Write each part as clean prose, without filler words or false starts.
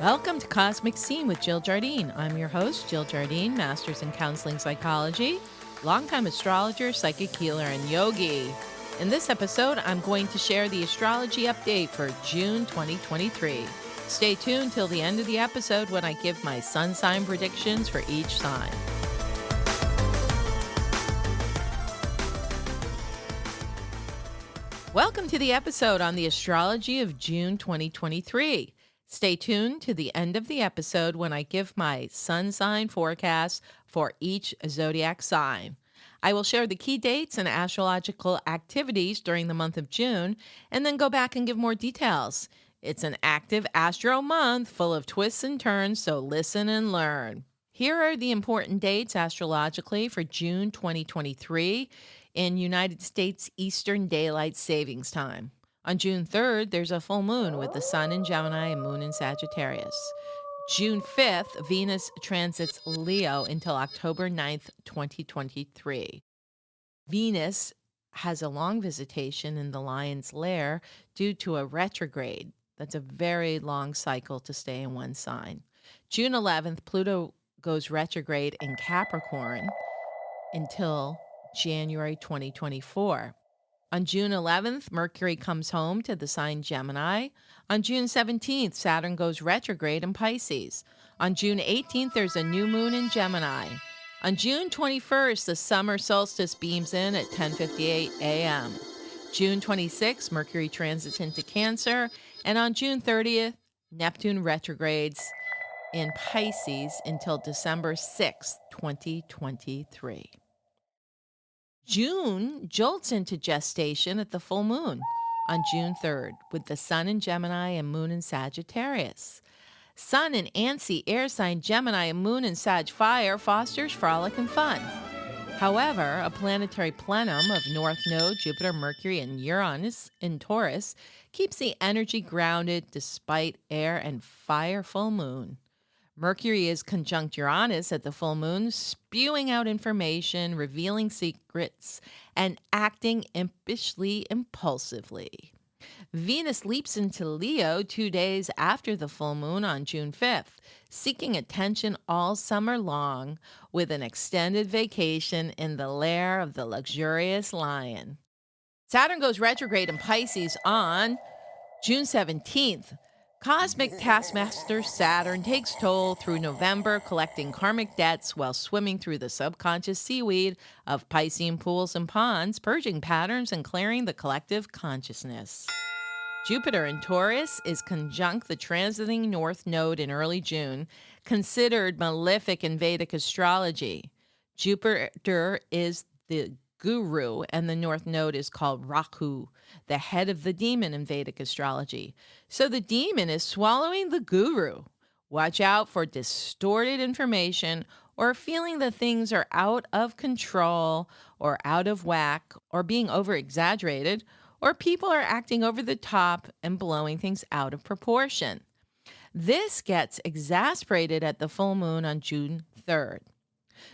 Welcome to Cosmic Scene with Jill Jardine. I'm your host, Jill Jardine, Master's in Counseling Psychology, longtime astrologer, psychic healer, and yogi. In this episode, I'm going to share the astrology update for June 2023. Stay tuned till the end of the episode when I give my sun sign predictions for each sign. Welcome to the episode on the astrology of June 2023. Stay tuned to the end of the episode when I give my sun sign forecast for each zodiac sign. I will share the key dates and astrological activities during the month of June, and then go back and give more details. It's an active astro month full of twists and turns, so listen and learn. Here are the important dates astrologically for June 2023 in United States Eastern Daylight Savings Time. On June 3rd, there's a full moon with the sun in Gemini and moon in Sagittarius. June 5th, Venus transits Leo until October 9th, 2023. Venus has a long visitation in the lion's lair due to a retrograde. That's a very long cycle to stay in one sign. June 11th, Pluto goes retrograde in Capricorn until January 2024. On June 11th, Mercury comes home to the sign Gemini. On June 17th, Saturn goes retrograde in Pisces. On June 18th, there's a new moon in Gemini. On June 21st, the summer solstice beams in at 10:58 a.m. June 26th, Mercury transits into Cancer. And on June 30th, Neptune retrogrades in Pisces until December 6th, 2023. June jolts into gestation at the full moon on June 3rd, with the sun in Gemini and moon in Sagittarius. Sun in Antsy Air sign Gemini and moon in Sag Fire fosters frolic and fun. However, a planetary plenum of North Node, Jupiter, Mercury, and Uranus in Taurus keeps the energy grounded despite air and fire full moon. Mercury is conjunct Uranus at the full moon, spewing out information, revealing secrets, and acting impishly impulsively. Venus leaps into Leo 2 days after the full moon on June 5th, seeking attention all summer long with an extended vacation in the lair of the luxurious lion. Saturn goes retrograde in Pisces on June 17th. Cosmic taskmaster Saturn takes toll through November, collecting karmic debts while swimming through the subconscious seaweed of Piscean pools and ponds, purging patterns and clearing the collective consciousness. Jupiter in Taurus is conjunct the transiting North Node in early June, considered malefic in Vedic astrology. Jupiter is the guru, and the North Node is called Rahu, the head of the demon in Vedic astrology. So the demon is swallowing the guru. Watch out for distorted information or feeling that things are out of control or out of whack or being over-exaggerated, or people are acting over the top and blowing things out of proportion. This gets exasperated at the full moon on June 3rd.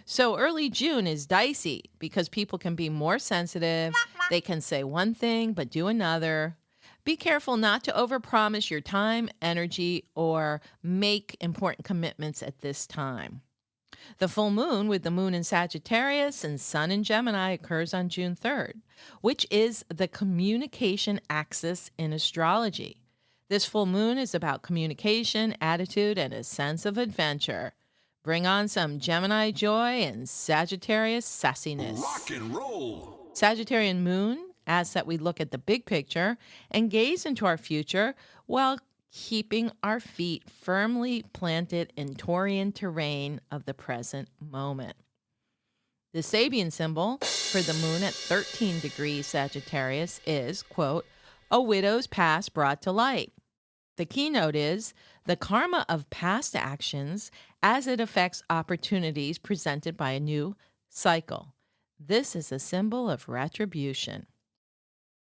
So early June is dicey because people can be more sensitive. They can say one thing but do another. Be careful not to overpromise your time, energy, or make important commitments at this time. The full moon with the moon in Sagittarius and sun in Gemini occurs on June 3rd, which is the communication axis in astrology. This full moon is about communication, attitude, and a sense of adventure. Bring on some Gemini joy and Sagittarius sassiness. Rock and roll. Sagittarian moon asks that we look at the big picture and gaze into our future while keeping our feet firmly planted in Taurian terrain of the present moment. The Sabian symbol for the moon at 13 degrees Sagittarius is, quote, a widow's past brought to light. The keynote is the karma of past actions as it affects opportunities presented by a new cycle. This is a symbol of retribution.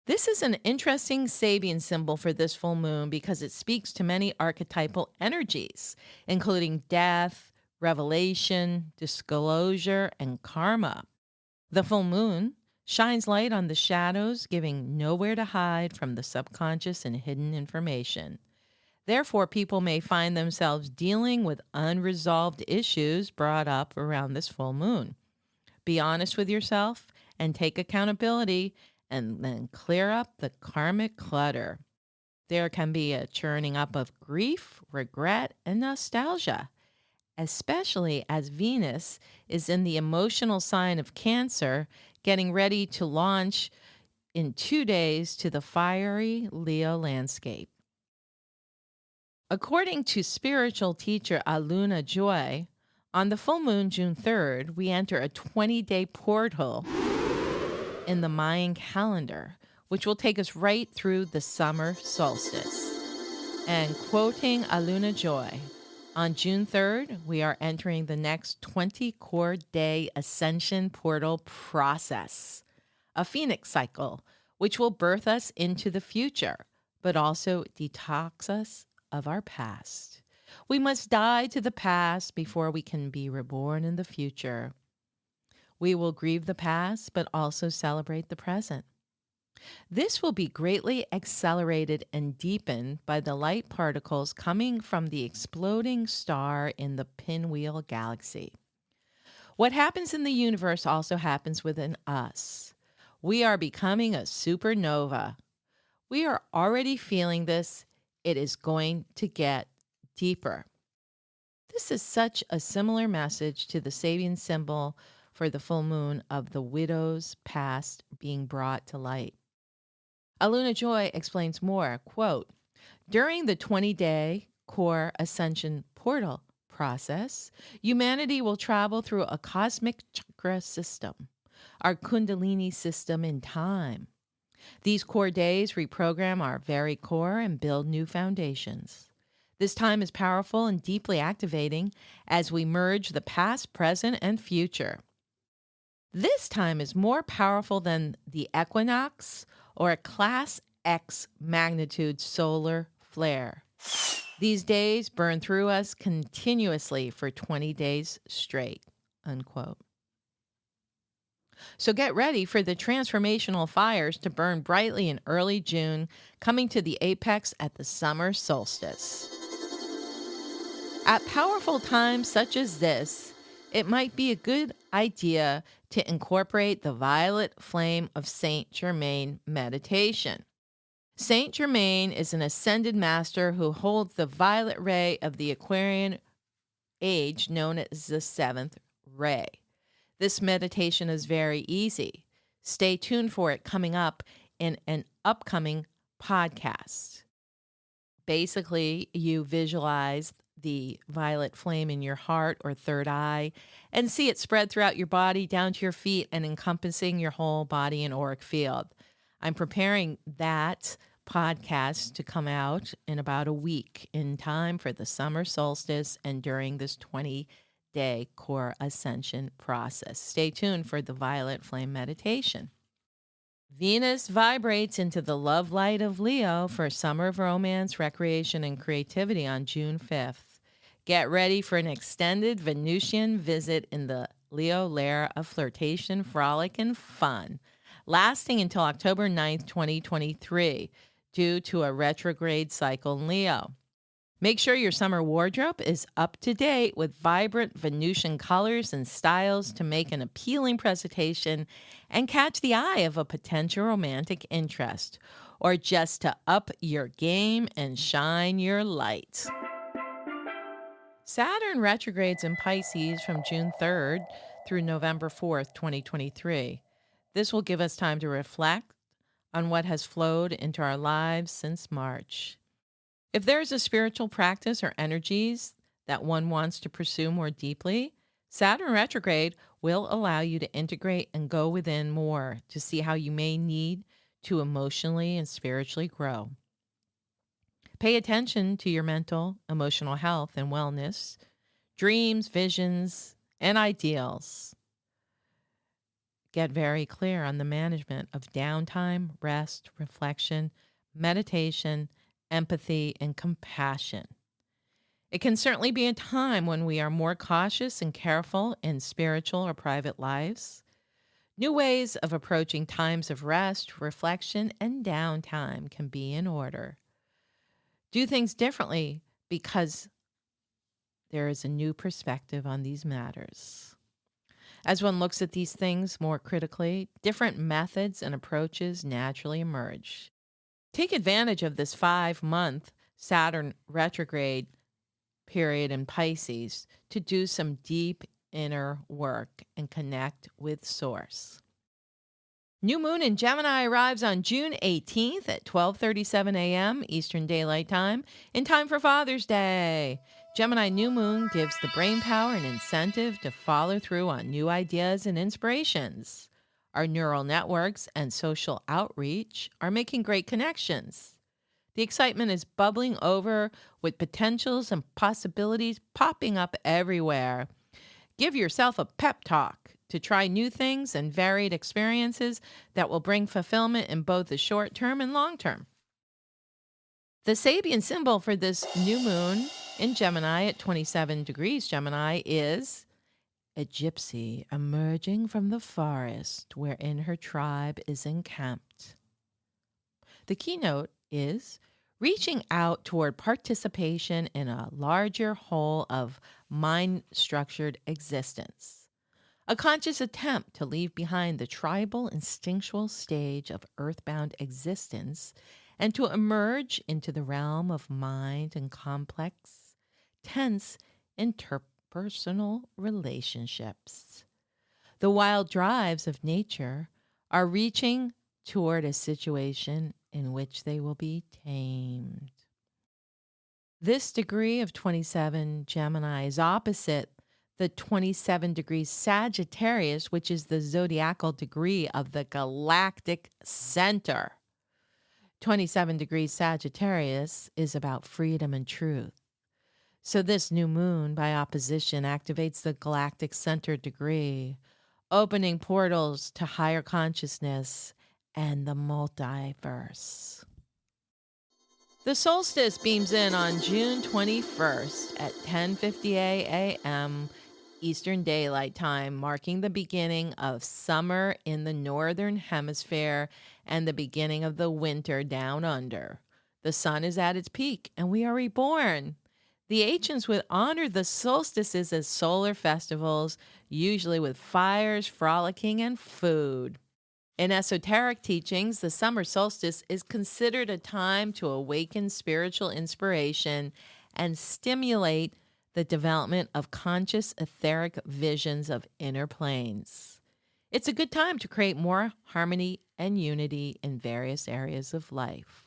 This is an interesting Sabian symbol for this full moon because it speaks to many archetypal energies, including death, revelation, disclosure, and karma. The full moon shines light on the shadows, giving nowhere to hide from the subconscious and hidden information. Therefore, people may find themselves dealing with unresolved issues brought up around this full moon. Be honest with yourself and take accountability, and then clear up the karmic clutter. There can be a churning up of grief, regret, and nostalgia, especially as Venus is in the emotional sign of Cancer, getting ready to launch in 2 days to the fiery Leo landscape. According to spiritual teacher Aluna Joy, on the full moon, June 3rd, we enter a 20-day portal in the Mayan calendar, which will take us right through the summer solstice. And quoting Aluna Joy, on June 3rd, we are entering the next 20-core day ascension portal process, a phoenix cycle, which will birth us into the future, but also detox us of our past. We must die to the past before we can be reborn in the future. We will grieve the past, but also celebrate the present. This will be greatly accelerated and deepened by the light particles coming from the exploding star in the Pinwheel Galaxy. What happens in the universe also happens within us. We are becoming a supernova. We are already feeling this. It is going to get deeper. This is such a similar message to the Sabian symbol for the full moon of the widow's past being brought to light. Aluna Joy explains more, quote, during the 20-day core ascension portal process, humanity will travel through a cosmic chakra system, our Kundalini system in time. These core days reprogram our very core and build new foundations. This time is powerful and deeply activating as we merge the past, present, and future. This time is more powerful than the equinox or a Class X magnitude solar flare. These days burn through us continuously for 20 days straight, unquote. So get ready for the transformational fires to burn brightly in early June, coming to the apex at the summer solstice. At powerful times such as this, it might be a good idea to incorporate the violet flame of Saint Germain meditation. Saint Germain is an ascended master who holds the violet ray of the Aquarian age known as the seventh ray. This meditation is very easy. Stay tuned for it coming up in an upcoming podcast. Basically, you visualize the violet flame in your heart or third eye and see it spread throughout your body down to your feet and encompassing your whole body and auric field. I'm preparing that podcast to come out in about a week in time for the summer solstice and during this 20-day core ascension process. Stay tuned for the violet flame meditation. Venus vibrates into the love light of Leo for summer of romance, recreation, and creativity on June 5th. Get ready for an extended Venusian visit in the Leo lair of flirtation, frolic, and fun, lasting until October 9th, 2023, due to a retrograde cycle in Leo. Make sure your summer wardrobe is up to date with vibrant Venusian colors and styles to make an appealing presentation and catch the eye of a potential romantic interest, or just to up your game and shine your light. Saturn retrogrades in Pisces from June 3rd through November 4th, 2023. This will give us time to reflect on what has flowed into our lives since March. If there is a spiritual practice or energies that one wants to pursue more deeply, Saturn retrograde will allow you to integrate and go within more to see how you may need to emotionally and spiritually grow. Pay attention to your mental, emotional health and wellness, dreams, visions, and ideals. Get very clear on the management of downtime, rest, reflection, meditation, empathy, and compassion. It can certainly be a time when we are more cautious and careful in spiritual or private lives. New ways of approaching times of rest, reflection, and downtime can be in order. Do things differently because there is a new perspective on these matters. As one looks at these things more critically, different methods and approaches naturally emerge. Take advantage of this 5-month Saturn retrograde period in Pisces to do some deep inner work and connect with Source. New moon in Gemini arrives on June 18th at 12:37 a.m. Eastern Daylight Time, in time for Father's Day. Gemini new moon gives the brain power and incentive to follow through on new ideas and inspirations. Our neural networks and social outreach are making great connections. The excitement is bubbling over with potentials and possibilities popping up everywhere. Give yourself a pep talk to try new things and varied experiences that will bring fulfillment in both the short term and long term. The Sabian symbol for this new moon in Gemini at 27 degrees Gemini is a gypsy emerging from the forest wherein her tribe is encamped. The keynote is reaching out toward participation in a larger whole of mind-structured existence. A conscious attempt to leave behind the tribal instinctual stage of earthbound existence and to emerge into the realm of mind and complex, tense, interpersonal relationships. The wild drives of nature are reaching toward a situation in which they will be tamed. This degree of 27 Gemini is opposite the 27 degrees Sagittarius, which is the zodiacal degree of the galactic center. 27 degrees Sagittarius is about freedom and truth. So this new moon, by opposition, activates the galactic center degree, opening portals to higher consciousness and the multiverse. The solstice beams in on June 21st at 10:50 a.m. Eastern Daylight Time, marking the beginning of summer in the northern hemisphere and the beginning of the winter down under. The sun is at its peak and we are reborn. The ancients would honor the solstices as solar festivals, usually with fires, frolicking, and food. In esoteric teachings, the summer solstice is considered a time to awaken spiritual inspiration and stimulate the development of conscious etheric visions of inner planes. It's a good time to create more harmony and unity in various areas of life.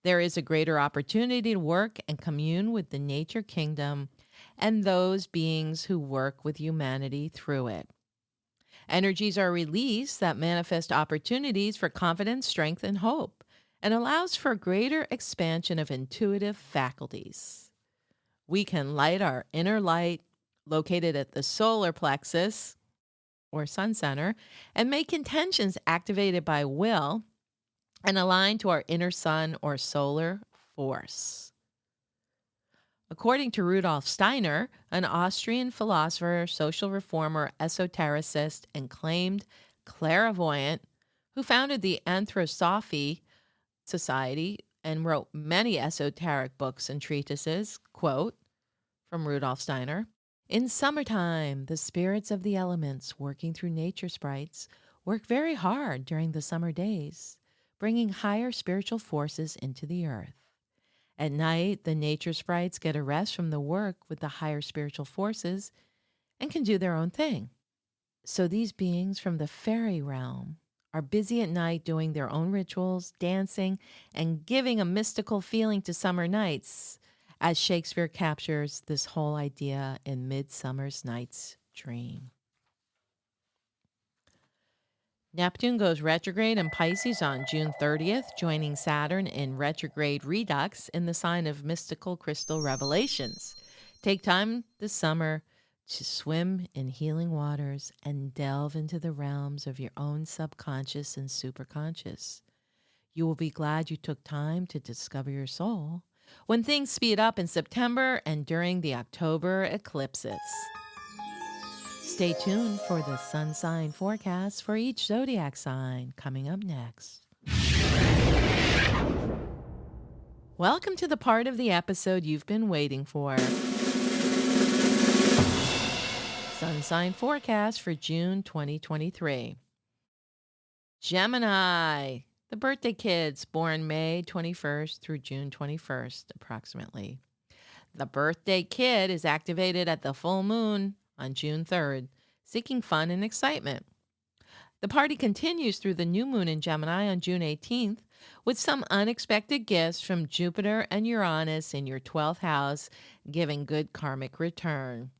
There is a greater opportunity to work and commune with the nature kingdom and those beings who work with humanity through it. Energies are released that manifest opportunities for confidence, strength, and hope, and allows for greater expansion of intuitive faculties. We can light our inner light, located at the solar plexus, or sun center, and make intentions activated by will and align to our inner sun or solar force. According to Rudolf Steiner, an Austrian philosopher, social reformer, esotericist, and claimed clairvoyant who founded the Anthroposophy Society and wrote many esoteric books and treatises, quote from Rudolf Steiner, "In summertime, the spirits of the elements working through nature sprites work very hard during the summer days, bringing higher spiritual forces into the earth. At night, the nature sprites get a rest from the work with the higher spiritual forces and can do their own thing. So these beings from the fairy realm are busy at night doing their own rituals, dancing, and giving a mystical feeling to summer nights, as Shakespeare captures this whole idea in Midsummer's Night's Dream." Neptune goes retrograde in Pisces on June 30th, joining Saturn in retrograde redux in the sign of mystical crystal revelations. Take time this summer to swim in healing waters and delve into the realms of your own subconscious and superconscious. You will be glad you took time to discover your soul when things speed up in September and during the October eclipses. Stay tuned for the sun sign forecast for each zodiac sign coming up next. Welcome to the part of the episode you've been waiting for. Sun sign forecast for June 2023. Gemini, the birthday kids born May 21st through June 21st, approximately. The birthday kid is activated at the full moon on June 3rd, seeking fun and excitement. The party continues through the new moon in Gemini on June 18th with some unexpected gifts from Jupiter and Uranus in your 12th house, giving good karmic return.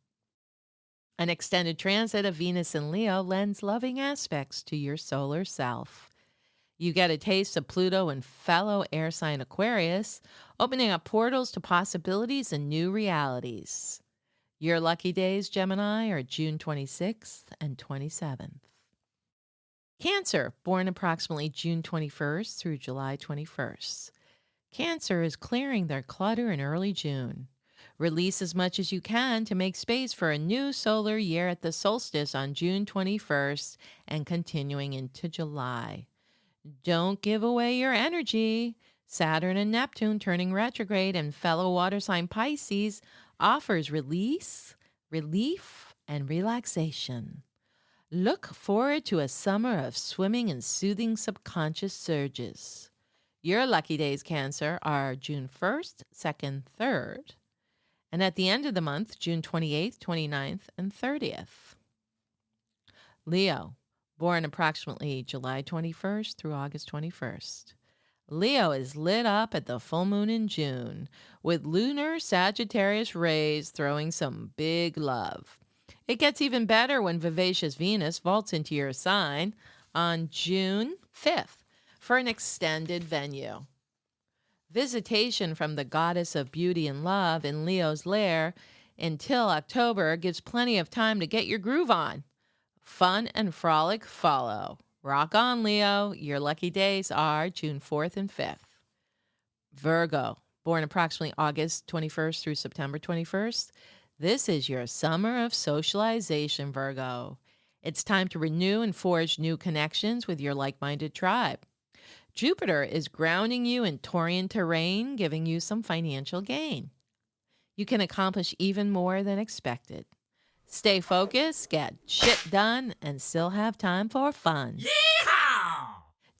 An extended transit of Venus in Leo lends loving aspects to your solar self. You get a taste of Pluto and fellow air sign Aquarius, opening up portals to possibilities and new realities. Your lucky days, Gemini, are June 26th and 27th. Cancer, born approximately June 21st through July 21st. Cancer is clearing their clutter in early June. Release as much as you can to make space for a new solar year at the solstice on June 21st and continuing into July. Don't give away your energy. Saturn and Neptune turning retrograde and fellow water sign Pisces offers release, relief, and relaxation. Look forward to a summer of swimming and soothing subconscious surges. Your lucky days, Cancer, are June 1st, 2nd, 3rd, and at the end of the month, June 28th, 29th, and 30th. Leo, born approximately July 21st through August 21st. Leo is lit up at the full moon in June, with lunar Sagittarius rays throwing some big love. It gets even better when vivacious Venus vaults into your sign on June 5th for an extended venue. Visitation from the goddess of beauty and love in Leo's lair until October gives plenty of time to get your groove on. Fun and frolic follow. Rock on, Leo. Your lucky days are June 4th and 5th. Virgo, born approximately August 21st through September 21st. This is your summer of socialization, Virgo. It's time to renew and forge new connections with your like-minded tribe. Jupiter is grounding you in Taurian terrain, giving you some financial gain. You can accomplish even more than expected. Stay focused, get shit done, and still have time for fun. Yeehaw!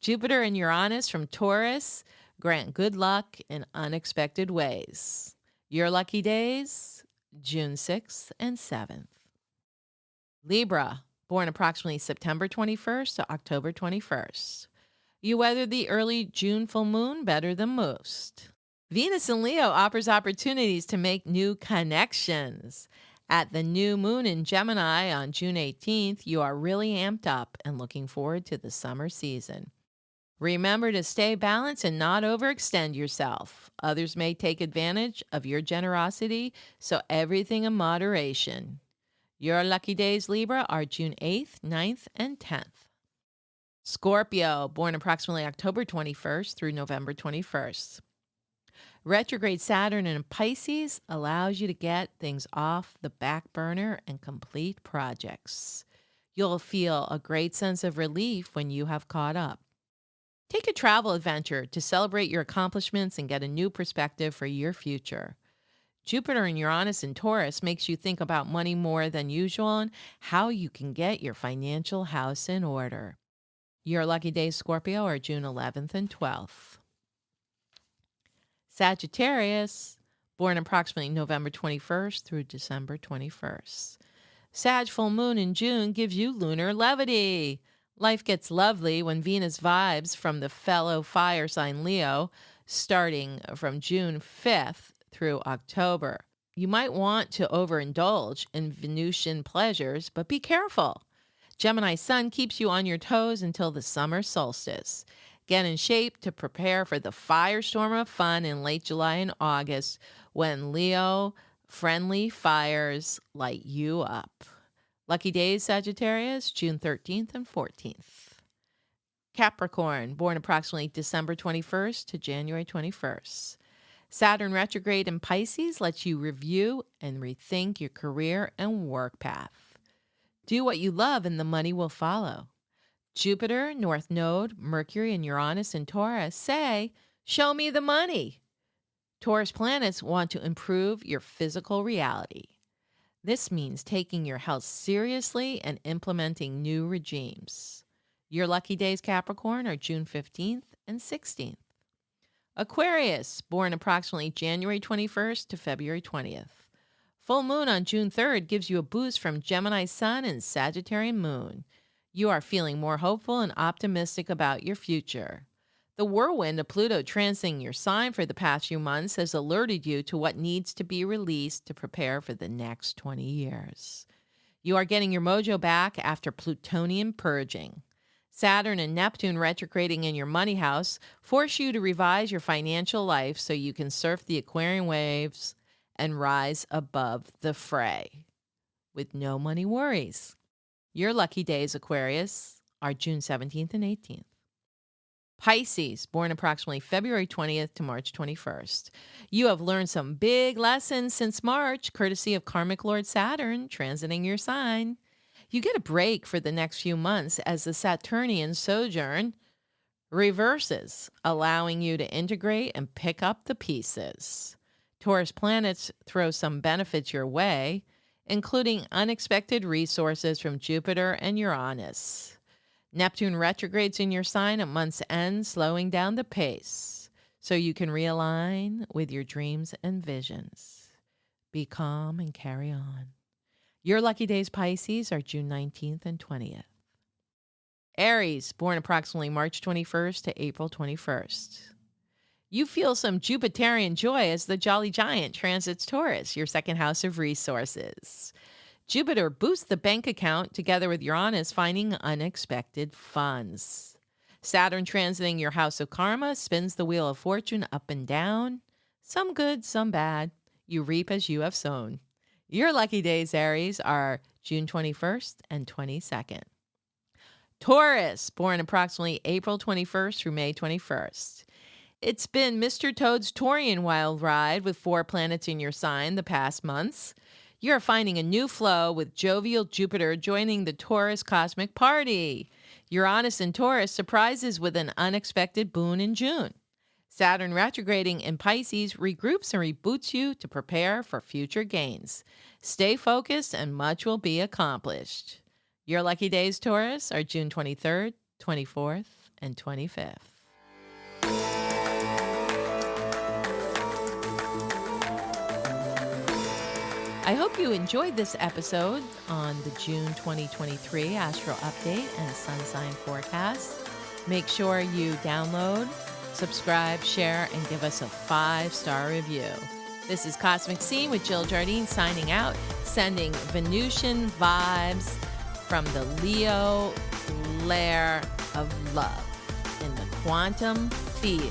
Jupiter and Uranus from Taurus grant good luck in unexpected ways. Your lucky days, June 6th and 7th. Libra, born approximately September 21st to October 21st. You weather the early June full moon better than most. Venus in Leo offers opportunities to make new connections. At the new moon in Gemini on June 18th, you are really amped up and looking forward to the summer season. Remember to stay balanced and not overextend yourself. Others may take advantage of your generosity, so everything in moderation. Your lucky days, Libra, are June 8th, 9th, and 10th. Scorpio, born approximately October 21st through November 21st. Retrograde Saturn in Pisces allows you to get things off the back burner and complete projects. You'll feel a great sense of relief when you have caught up. Take a travel adventure to celebrate your accomplishments and get a new perspective for your future. Jupiter and Uranus in Taurus makes you think about money more than usual and how you can get your financial house in order. Your lucky days, Scorpio, are June 11th and 12th. Sagittarius, born approximately November 21st through December 21st. Sag full moon in June gives you lunar levity. Life gets lovely when Venus vibes from the fellow fire sign Leo, starting from June 5th through October. You might want to overindulge in Venusian pleasures, but be careful. Gemini sun keeps you on your toes until the summer solstice. Get in shape to prepare for the firestorm of fun in late July and August when Leo-friendly fires light you up. Lucky days, Sagittarius, June 13th and 14th. Capricorn, born approximately December 21st to January 21st. Saturn retrograde in Pisces lets you review and rethink your career and work path. Do what you love and the money will follow. Jupiter, North Node, Mercury, and Uranus in Taurus say, show me the money. Taurus planets want to improve your physical reality. This means taking your health seriously and implementing new regimes. Your lucky days, Capricorn, are June 15th and 16th. Aquarius, born approximately January 21st to February 20th. Full moon on June 3rd gives you a boost from Gemini Sun and Sagittarian Moon. You are feeling more hopeful and optimistic about your future. The whirlwind of Pluto transiting your sign for the past few months has alerted you to what needs to be released to prepare for the next 20 years. You are getting your mojo back after Plutonian purging. Saturn and Neptune retrograding in your money house force you to revise your financial life so you can surf the Aquarian waves and rise above the fray with no money worries. Your lucky days, Aquarius, are June 17th and 18th. Pisces, born approximately February 20th to March 21st. You have learned some big lessons since March, courtesy of karmic Lord Saturn transiting your sign. You get a break for the next few months as the Saturnian sojourn reverses, allowing you to integrate and pick up the pieces. Taurus planets throw some benefits your way, including unexpected resources from Jupiter and Uranus. Neptune retrogrades in your sign at month's end, slowing down the pace so you can realign with your dreams and visions. Be calm and carry on. Your lucky days, Pisces, are June 19th and 20th. Aries, born approximately March 21st to April 21st. You feel some Jupiterian joy as the Jolly Giant transits Taurus, your second house of resources. Jupiter boosts the bank account together with Uranus finding unexpected funds. Saturn transiting your house of karma spins the wheel of fortune up and down. Some good, some bad. You reap as you have sown. Your lucky days, Aries, are June 21st and 22nd. Taurus, born approximately April 21st through May 21st. It's been Mr. Toad's Taurian wild ride with 4 planets in your sign the past months. You're finding a new flow with jovial Jupiter joining the Taurus cosmic party. Uranus in Taurus surprises with an unexpected boon in June. Saturn retrograding in Pisces regroups and reboots you to prepare for future gains. Stay focused and much will be accomplished. Your lucky days, Taurus, are June 23rd, 24th, and 25th. I hope you enjoyed this episode on the June 2023 Astro Update and Sun Sign Forecast. Make sure you download, subscribe, share, and give us a 5-star review. This is Cosmic Scene with Jill Jardine signing out, sending Venusian vibes from the Leo lair of love in the quantum field.